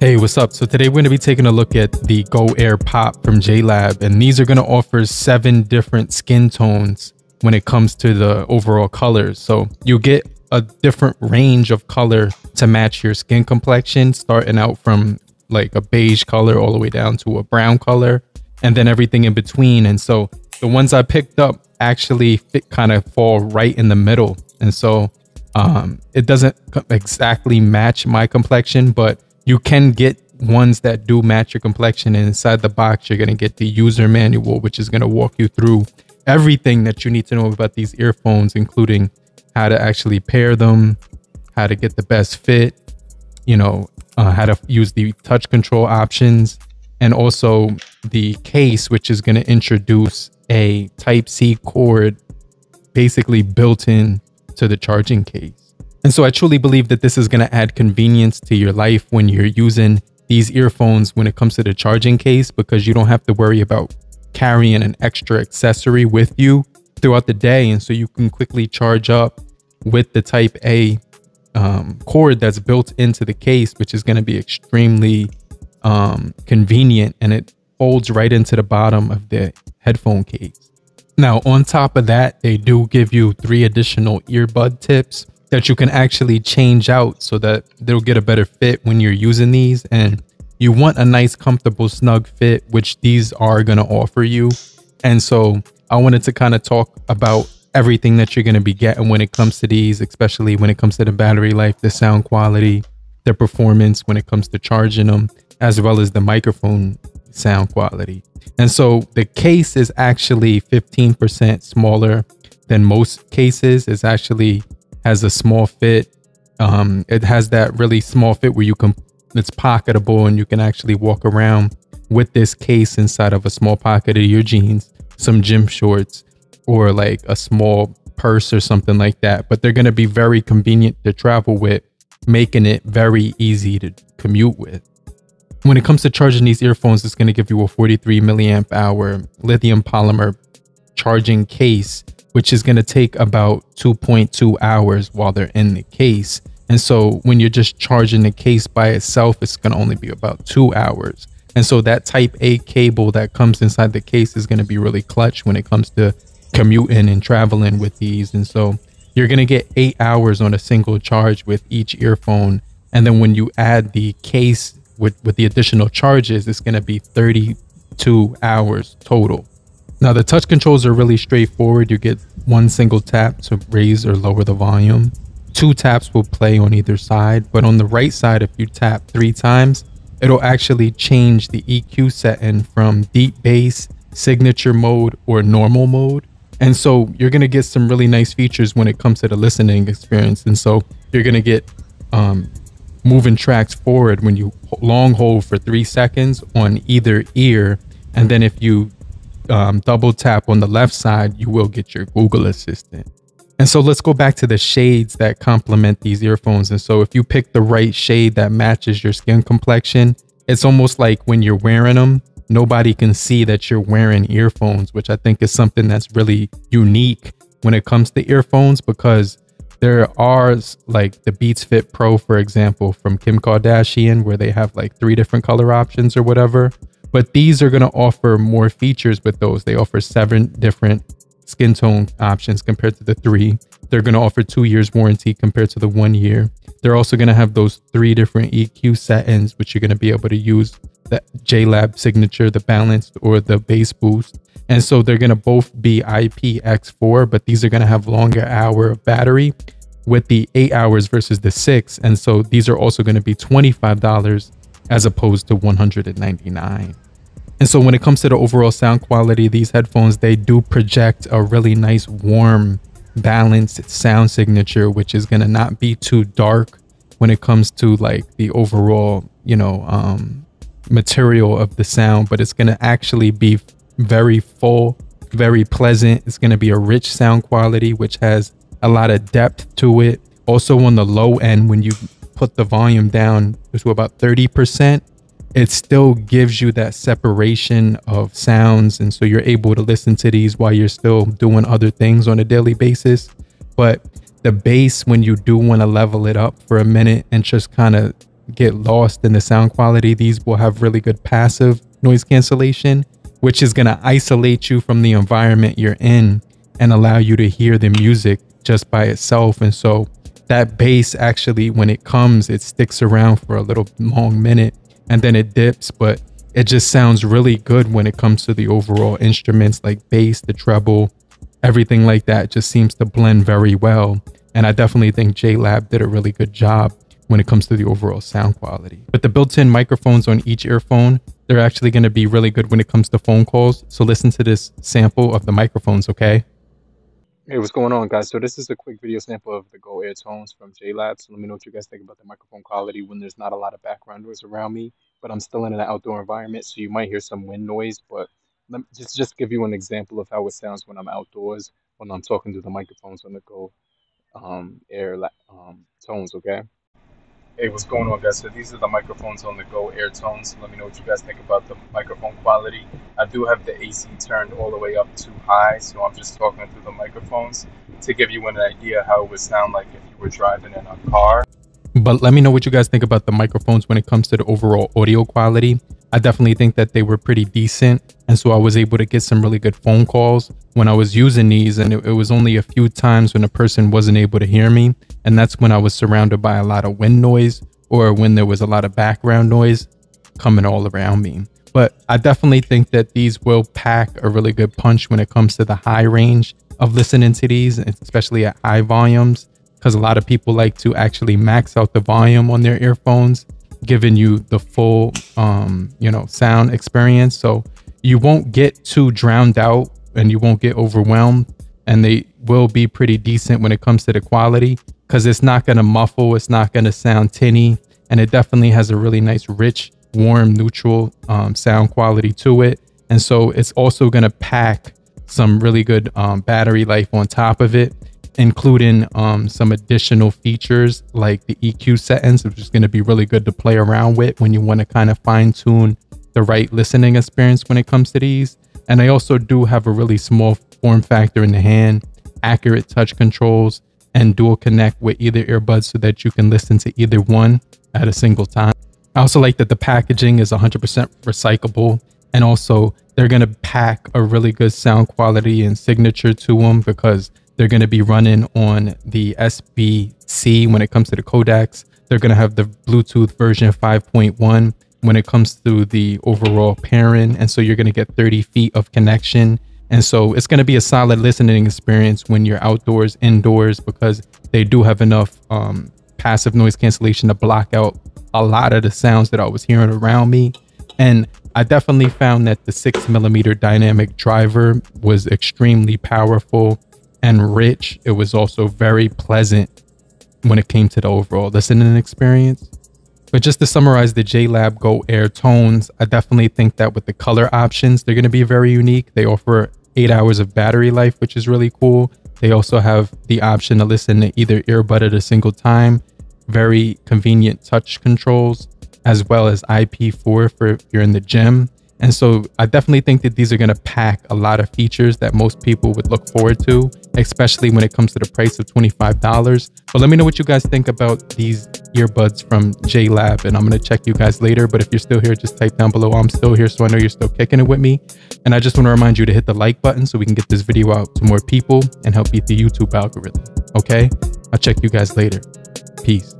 Hey, what's up? So today we're going to be taking a look at the Go Air Pop from JLab, and these are going to offer 7 different skin tones when it comes to the overall colors. So you get a different range of color to match your skin complexion, starting out from like a beige color all the way down to a brown color, and then everything in between. And so the ones I picked up actually kind of fall right in the middle. And so it doesn't exactly match my complexion, but you can get ones that do match your complexion. And inside the box, you're going to get the user manual, which is going to walk you through everything that you need to know about these earphones, including how to actually pair them, how to get the best fit, how to use the touch control options, and also the case, which is going to introduce a Type-C cord basically built in to the charging case. And so I truly believe that this is going to add convenience to your life when you're using these earphones when it comes to the charging case, because you don't have to worry about carrying an extra accessory with you throughout the day. And so you can quickly charge up with the Type-A cord that's built into the case, which is going to be extremely convenient, and it folds right into the bottom of the headphone case. Now, on top of that, they do give you 3 additional earbud tips that you can actually change out so that they'll get a better fit when you're using these. And you want a nice, comfortable, snug fit, which these are going to offer you. And so I wanted to kind of talk about everything that you're going to be getting when it comes to these, especially when it comes to the battery life, the sound quality, the performance when it comes to charging them, as well as the microphone sound quality. And so the case is actually 15% smaller than most cases. It's actually has a small fit. It has that really small fit where it's pocketable, and you can actually walk around with this case inside of a small pocket of your jeans, some gym shorts, or like a small purse or something like that. But they're going to be very convenient to travel with, making it very easy to commute with. When it comes to charging these earphones, it's going to give you a 43 milliamp hour lithium polymer charging case, which is going to take about 2.2 hours while they're in the case. And so when you're just charging the case by itself, it's going to only be about 2 hours. And so that Type-A cable that comes inside the case is going to be really clutch when it comes to commuting and traveling with these. And so you're going to get 8 hours on a single charge with each earphone. And then when you add the case with the additional charges, it's going to be 32 hours total. Now, the touch controls are really straightforward. You get 1 single tap to raise or lower the volume. 2 taps will play on either side, but on the right side, if you tap 3 times, it'll actually change the EQ setting from deep bass, signature mode, or normal mode. And so you're going to get some really nice features when it comes to the listening experience. And so you're going to get moving tracks forward when you long hold for 3 seconds on either ear. And then if you double tap on the left side, you will get your Google Assistant. And so let's go back to the shades that complement these earphones. And so if you pick the right shade that matches your skin complexion, it's almost like when you're wearing them, nobody can see that you're wearing earphones, which I think is something that's really unique when it comes to earphones, because there are like the Beats Fit Pro, for example, from Kim Kardashian, where they have like 3 different color options or whatever. But these are going to offer more features with those. They offer 7 different skin tone options compared to the 3. They're going to offer 2 years warranty compared to the 1 year. They're also going to have those 3 different EQ settings, which you're going to be able to use the JLab signature, the balanced, or the bass boost. And so they're going to both be IPX4, but these are going to have longer hour of battery with the 8 hours versus the 6. And so these are also going to be $25 as opposed to $199. And so when it comes to the overall sound quality, these headphones, they do project a really nice, warm, balanced sound signature, which is going to not be too dark when it comes to like the overall, material of the sound, but it's going to actually be very full, very pleasant. It's going to be a rich sound quality, which has a lot of depth to it. Also on the low end, when you put the volume down to about 30%, it still gives you that separation of sounds. And so you're able to listen to these while you're still doing other things on a daily basis. But the bass, when you do want to level it up for a minute and just kind of get lost in the sound quality. These will have really good passive noise cancellation, which is going to isolate you from the environment you're in and allow you to hear the music just by itself. And so that bass actually, when it comes, it sticks around for a little long minute and then it dips, but it just sounds really good when it comes to the overall instruments like bass, the treble, everything like that just seems to blend very well. And I definitely think JLab did a really good job when it comes to the overall sound quality. With the built-in microphones on each earphone, they're actually going to be really good when it comes to phone calls. So listen to this sample of the microphones, okay? Hey, what's going on, guys? So this is a quick video sample of the Go Air Tones from JLab. So let me know what you guys think about the microphone quality when there's not a lot of background noise around me, but I'm still in an outdoor environment, so you might hear some wind noise. But let me just give you an example of how it sounds when I'm outdoors, when I'm talking to the microphones on the Go Tones, okay? Hey, what's going on, guys? So these are the microphones on the Go Air Tones. Let me know what you guys think about the microphone quality. I do have the AC turned all the way up to high, so I'm just talking through the microphones to give you an idea how it would sound like if you were driving in a car. But let me know what you guys think about the microphones when it comes to the overall audio quality. I definitely think that they were pretty decent. And so I was able to get some really good phone calls when I was using these. And it was only a few times when a person wasn't able to hear me. And that's when I was surrounded by a lot of wind noise or when there was a lot of background noise coming all around me. But I definitely think that these will pack a really good punch when it comes to the high range of listening to these, especially at high volumes, because a lot of people like to actually max out the volume on their earphones, giving you the full, sound experience. So you won't get too drowned out and you won't get overwhelmed. And they will be pretty decent when it comes to the quality because it's not going to muffle. It's not going to sound tinny. And it definitely has a really nice, rich, warm, neutral sound quality to it. And so it's also going to pack some really good battery life on top of it, including some additional features like the EQ settings, which is going to be really good to play around with when you want to kind of fine tune the right listening experience when it comes to these. And I also do have a really small form factor in the hand, accurate touch controls, and dual connect with either earbuds so that you can listen to either one at a single time. I also like that the packaging is 100% recyclable, and also they're going to pack a really good sound quality and signature to them because they're going to be running on the SBC when it comes to the codecs. They're going to have the Bluetooth version 5.1 when it comes to the overall pairing. And so you're going to get 30 feet of connection. And so it's going to be a solid listening experience when you're outdoors, indoors, because they do have enough passive noise cancellation to block out a lot of the sounds that I was hearing around me. And I definitely found that the 6mm dynamic driver was extremely powerful and rich. It was also very pleasant when it came to the overall listening experience. But just to summarize the JLab Go Air Tones, I definitely think that with the color options, they're going to be very unique. They offer 8 hours of battery life, which is really cool. They also have the option to listen to either earbud at a single time, very convenient touch controls, as well as IP4 for if you're in the gym. And so I definitely think that these are going to pack a lot of features that most people would look forward to, especially when it comes to the price of $25. But let me know what you guys think about these earbuds from JLab, and I'm going to check you guys later. But if you're still here, just type down below, I'm still here, so I know you're still kicking it with me. And I just want to remind you to hit the like button so we can get this video out to more people and help beat the YouTube algorithm. Okay? I'll check you guys later. Peace.